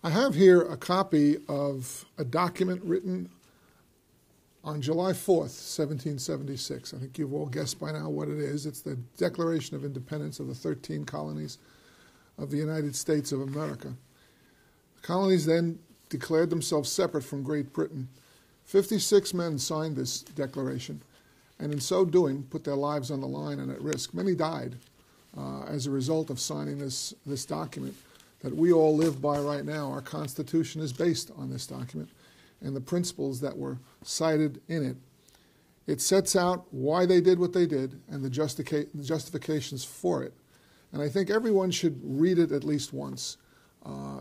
I have here a copy of a document written on July 4th, 1776. I think you've all guessed by now what it is. It's the Declaration of Independence of the 13 colonies of the United States of America. The colonies then declared themselves separate from Great Britain. 56 men signed this declaration, and in so doing put their lives on the line and at risk. Many died as a result of signing this document that we all live by right now. Our Constitution is based on this document and the principles that were cited in it. It sets out why they did what they did and the justifications for it. And I think everyone should read it at least once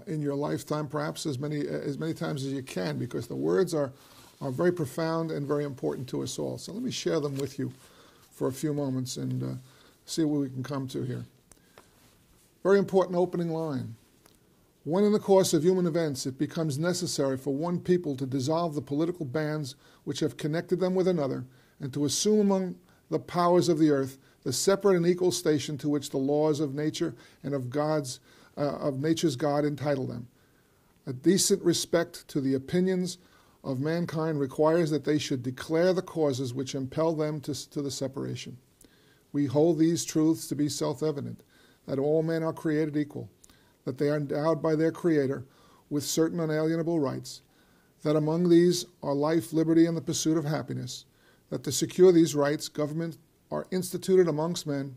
in your lifetime, perhaps as many times as you can, because the words are very profound and very important to us all. So let me share them with you for a few moments and see what we can come to here. Very important opening line. When in the course of human events it becomes necessary for one people to dissolve the political bands which have connected them with another, and to assume among the powers of the earth the separate and equal station to which the laws of nature and of nature's God entitle them, a decent respect to the opinions of mankind requires that they should declare the causes which impel them to the separation. We hold these truths to be self-evident, that all men are created equal, that they are endowed by their Creator with certain unalienable rights, that among these are life, liberty, and the pursuit of happiness, that to secure these rights, governments are instituted amongst men,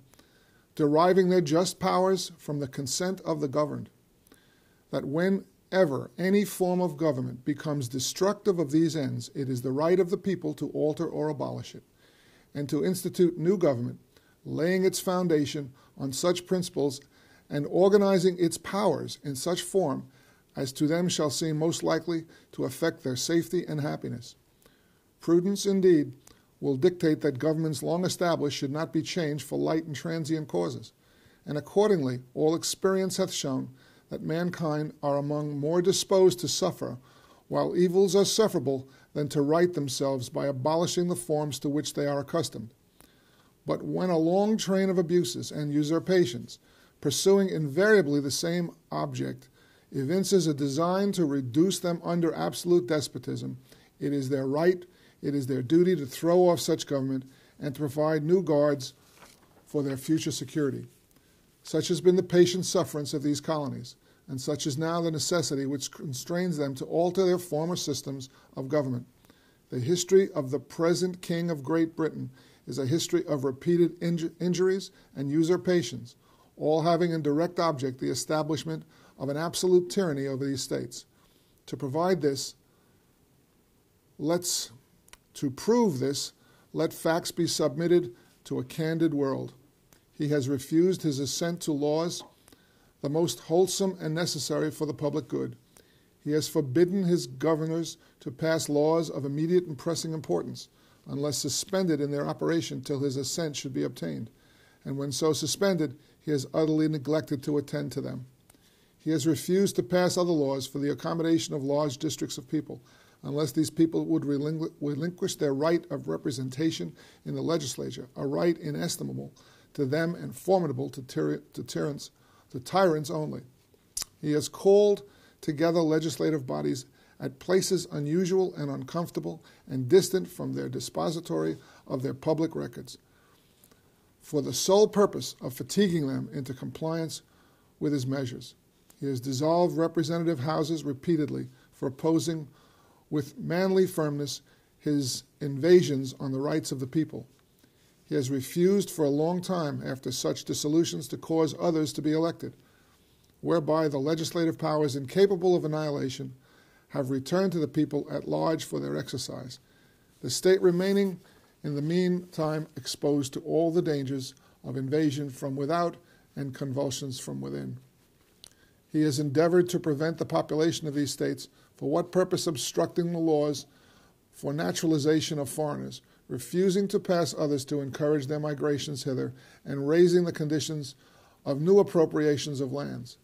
deriving their just powers from the consent of the governed, that whenever any form of government becomes destructive of these ends, it is the right of the people to alter or abolish it, and to institute new government, laying its foundation on such principles and organizing its powers in such form as to them shall seem most likely to affect their safety and happiness. Prudence, indeed, will dictate that governments long established should not be changed for light and transient causes, and accordingly all experience hath shown that mankind are among more disposed to suffer, while evils are sufferable, than to right themselves by abolishing the forms to which they are accustomed. But when a long train of abuses and usurpations, pursuing invariably the same object, evinces a design to reduce them under absolute despotism, it is their right, it is their duty to throw off such government and to provide new guards for their future security. Such has been the patient sufferance of these colonies, and such is now the necessity which constrains them to alter their former systems of government. The history of the present King of Great Britain is a history of repeated injuries and usurpations, all having in direct object the establishment of an absolute tyranny over these states. To prove this, let facts be submitted to a candid world. He has refused his assent to laws, the most wholesome and necessary for the public good. He has forbidden his governors to pass laws of immediate and pressing importance, unless suspended in their operation till his assent should be obtained. And when so suspended, he has utterly neglected to attend to them. He has refused to pass other laws for the accommodation of large districts of people, unless these people would relinquish their right of representation in the legislature, a right inestimable to them and formidable to tyrants only. He has called together legislative bodies at places unusual and uncomfortable and distant from their dispository of their public records, for the sole purpose of fatiguing them into compliance with his measures. He has dissolved representative houses repeatedly for opposing with manly firmness his invasions on the rights of the people. He has refused for a long time after such dissolutions to cause others to be elected, whereby the legislative powers incapable of annihilation have returned to the people at large for their exercise, the state remaining in the meantime exposed to all the dangers of invasion from without and convulsions from within. He has endeavored to prevent the population of these states, for what purpose obstructing the laws for naturalization of foreigners, refusing to pass others to encourage their migrations hither, and raising the conditions of new appropriations of lands.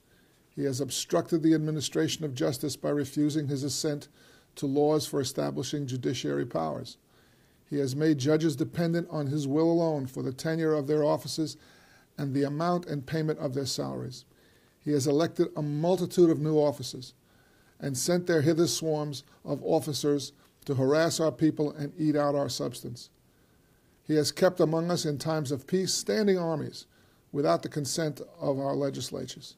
He has obstructed the administration of justice by refusing his assent to laws for establishing judiciary powers. He has made judges dependent on his will alone for the tenure of their offices and the amount and payment of their salaries. He has elected a multitude of new officers, and sent there hither swarms of officers to harass our people and eat out our substance. He has kept among us in times of peace standing armies without the consent of our legislatures.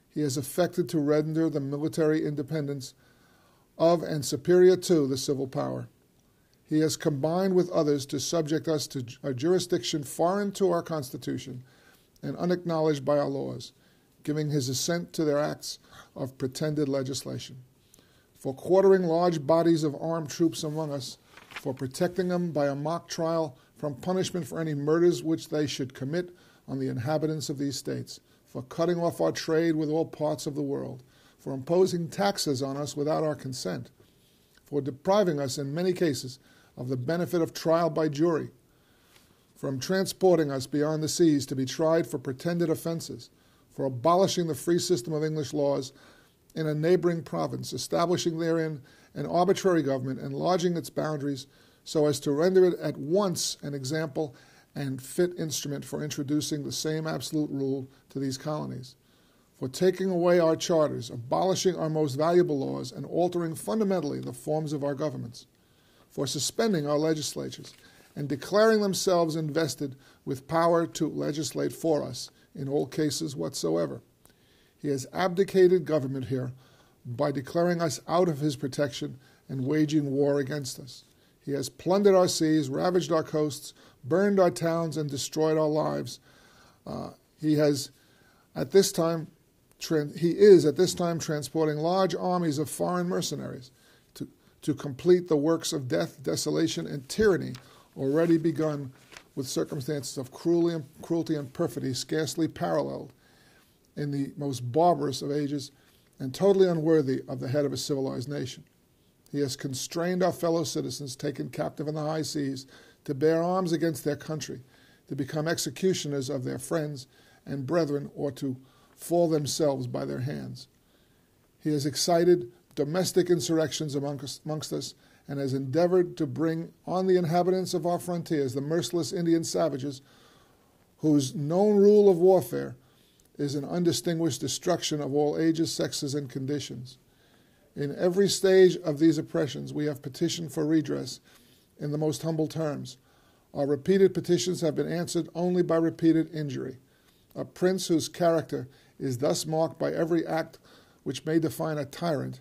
He has affected to render the military independence of and superior to the civil power. He has combined with others to subject us to a jurisdiction foreign to our Constitution and unacknowledged by our laws, giving his assent to their acts of pretended legislation, for quartering large bodies of armed troops among us, for protecting them by a mock trial from punishment for any murders which they should commit on the inhabitants of these states, for cutting off our trade with all parts of the world, for imposing taxes on us without our consent, for depriving us in many cases of the benefit of trial by jury, from transporting us beyond the seas to be tried for pretended offenses, for abolishing the free system of English laws in a neighboring province, establishing therein an arbitrary government, enlarging its boundaries so as to render it at once an example and fit instrument for introducing the same absolute rule to these colonies, for taking away our charters, abolishing our most valuable laws, and altering fundamentally the forms of our governments, for suspending our legislatures and declaring themselves invested with power to legislate for us in all cases whatsoever. He has abdicated government here by declaring us out of his protection and waging war against us. He has plundered our seas, ravaged our coasts, burned our towns, and destroyed our lives. He is at this time transporting large armies of foreign mercenaries to complete the works of death, desolation, and tyranny already begun with circumstances of cruelty and perfidy scarcely paralleled in the most barbarous of ages and totally unworthy of the head of a civilized nation. He has constrained our fellow citizens taken captive in the high seas to bear arms against their country, to become executioners of their friends and brethren, or to fall themselves by their hands. He has excited domestic insurrections amongst us and has endeavored to bring on the inhabitants of our frontiers the merciless Indian savages whose known rule of warfare is an undistinguished destruction of all ages, sexes, and conditions. In every stage of these oppressions, we have petitioned for redress in the most humble terms. Our repeated petitions have been answered only by repeated injury. A prince whose character is thus marked by every act which may define a tyrant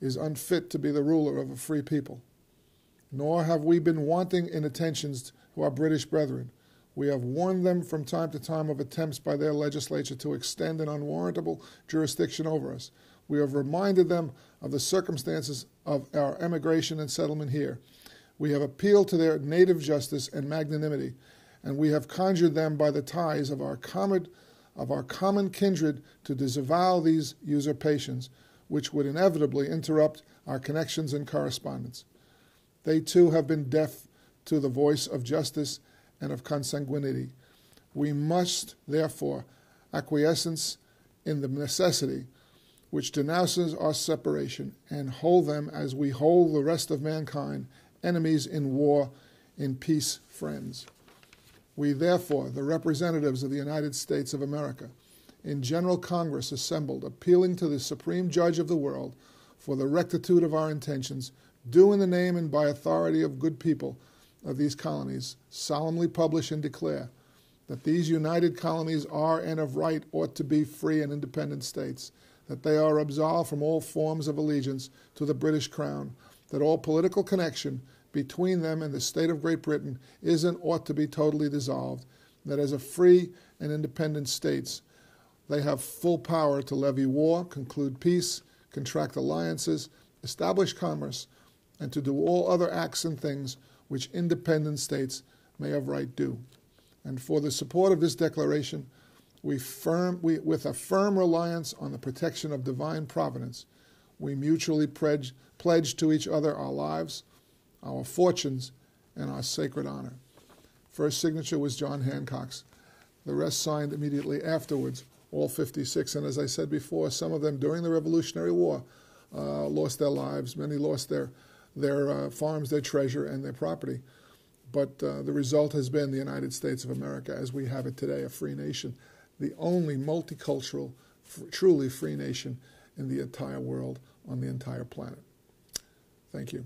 is unfit to be the ruler of a free people. Nor have we been wanting in attentions to our British brethren. We have warned them from time to time of attempts by their legislature to extend an unwarrantable jurisdiction over us. We have reminded them of the circumstances of our emigration and settlement here. We have appealed to their native justice and magnanimity, and we have conjured them by the ties of our common kindred to disavow these usurpations, which would inevitably interrupt our connections and correspondence. They too have been deaf to the voice of justice and of consanguinity. We must, therefore, acquiesce in the necessity which denounces our separation, and hold them as we hold the rest of mankind, enemies in war, in peace friends. We therefore, the representatives of the United States of America, in General Congress assembled, appealing to the Supreme Judge of the world for the rectitude of our intentions, do in the name and by authority of good people of these colonies, solemnly publish and declare that these united colonies are and of right ought to be free and independent states, that they are absolved from all forms of allegiance to the British Crown, that all political connection between them and the state of Great Britain is and ought to be totally dissolved, that as a free and independent states, they have full power to levy war, conclude peace, contract alliances, establish commerce, and to do all other acts and things which independent states may of right do. And for the support of this declaration, with a firm reliance on the protection of divine providence, we mutually pledge to each other our lives, our fortunes, and our sacred honor. First signature was John Hancock's. The rest signed immediately afterwards, all 56. And as I said before, some of them during the Revolutionary War lost their lives. Many lost their farms, their treasure, and their property. But the result has been the United States of America as we have it today, a free nation, the only multicultural, truly free nation in the entire world, on the entire planet. Thank you.